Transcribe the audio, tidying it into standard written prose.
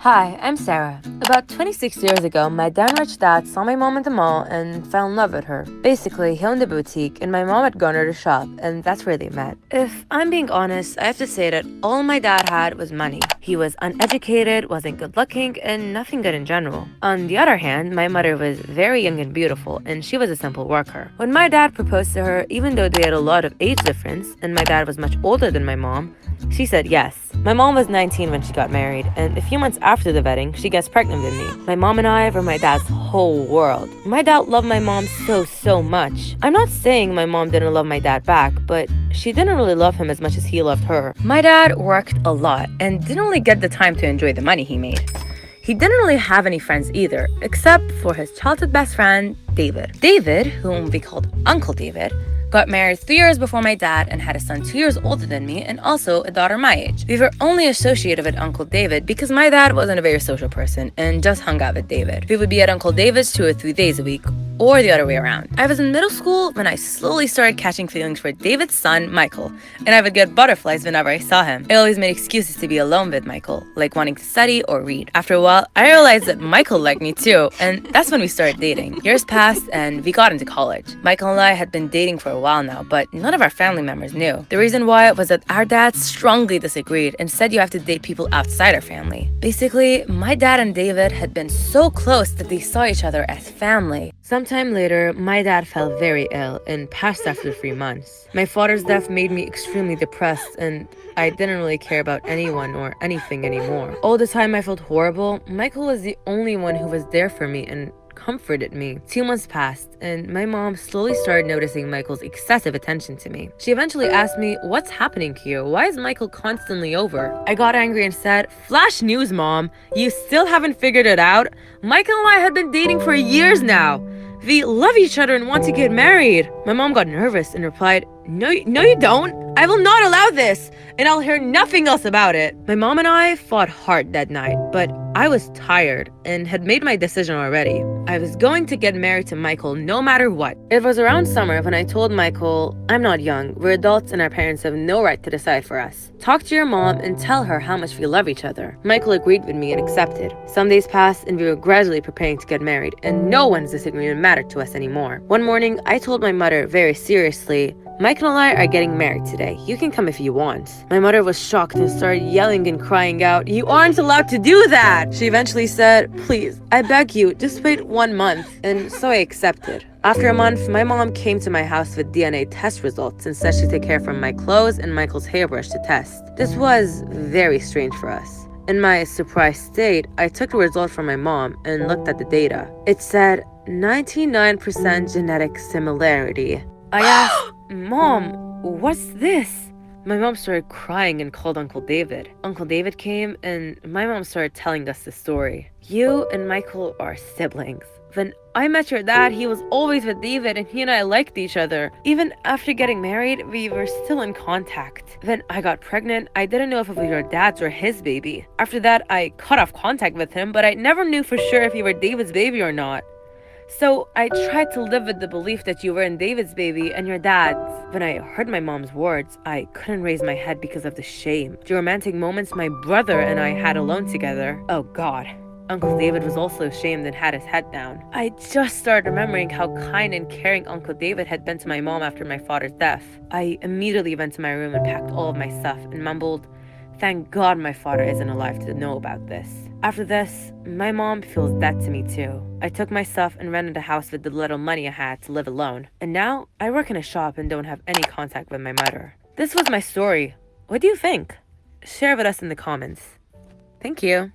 Hi, I'm Sarah. About 26 years ago, my then rich dad saw my mom at the mall and fell in love with her. Basically, he owned a boutique and my mom had gone to the shop, and that's where they met. If I'm being honest, I have to say that all my dad had was money. He was uneducated, wasn't good looking, and nothing good in general. On the other hand, my mother was very young and beautiful, and she was a simple worker. When my dad proposed to her, even though they had a lot of age difference, and my dad was much older than my mom, she said yes. My mom was 19 when she got married, and a few months after the wedding, she gets pregnant with me. My mom and I were my dad's whole world. My dad loved my mom so much. I'm not saying my mom didn't love my dad back, but she didn't really love him as much as he loved her. My dad worked a lot and didn't really get the time to enjoy the money he made. He didn't really have any friends either, except for his childhood best friend, David. David, whom we called Uncle David, got married 3 years before my dad and had a son 2 years older than me and also a daughter my age. We were only associated with Uncle David because my dad wasn't a very social person and just hung out with David. We would be at Uncle David's 2 or 3 days a week, or the other way around. I was in middle school when I slowly started catching feelings for David's son, Michael, and I would get butterflies whenever I saw him. I always made excuses to be alone with Michael, like wanting to study or read. After a while, I realized that Michael liked me too, and that's when we started dating. Years passed and we got into college. Michael and I had been dating for a while now, but none of our family members knew. The reason why was that our dads strongly disagreed and said you have to date people outside our family. Basically, my dad and David had been so close that they saw each other as family. Sometime later, my dad fell very ill and passed after 3 months. My father's death made me extremely depressed and I didn't really care about anyone or anything anymore. All the time I felt horrible. Michael was the only one who was there for me and comforted me. 2 months passed, and my mom slowly started noticing Michael's excessive attention to me. She eventually asked me, "What's happening to you? Why is Michael constantly over?" I got angry and said, "Flash news, Mom! You still haven't figured it out? Michael and I had been dating for years now. We love each other and want to get married." My mom got nervous and replied, No, you don't. I will not allow this, and I'll hear nothing else about it." My mom and I fought hard that night, but I was tired and had made my decision already. I was going to get married to Michael no matter what. It was around summer when I told Michael, "I'm not young. We're adults and our parents have no right to decide for us. Talk to your mom and tell her how much we love each other." Michael agreed with me and accepted. Some days passed and we were gradually preparing to get married, and no one's disagreement mattered to us anymore. One morning, I told my mother very seriously, "Michael and I are getting married today. You can come if you want." My mother was shocked and started yelling and crying out, "You aren't allowed to do that!" She eventually said, "Please, I beg you, just wait 1 month." And so I accepted. After a month, my mom came to my house with DNA test results and said she'd take care from my clothes and Michael's hairbrush to test. This was very strange for us. In my surprised state, I took the result from my mom and looked at the data. It said 99% genetic similarity. I asked, "Mom, what's this?" My mom started crying and called Uncle David. Uncle David came and my mom started telling us the story. "You and Michael are siblings. When I met your dad, he was always with David and he and I liked each other. Even after getting married, we were still in contact. When I got pregnant, I didn't know if it was your dad's or his baby. After that, I cut off contact with him, but I never knew for sure if you were David's baby or not. So I tried to live with the belief that you were in David's baby and your dad's." When I heard my mom's words, I couldn't raise my head because of the shame. The romantic moments my brother and I had alone together. Oh God. Uncle David was also ashamed and had his head down. I just started remembering how kind and caring Uncle David had been to my mom after my father's death. I immediately went to my room and packed all of my stuff and mumbled, "Thank God my father isn't alive to know about this." After this, my mom feels dead to me too. I took my stuff and rented a house with the little money I had to live alone. And now, I work in a shop and don't have any contact with my mother. This was my story. What do you think? Share with us in the comments. Thank you.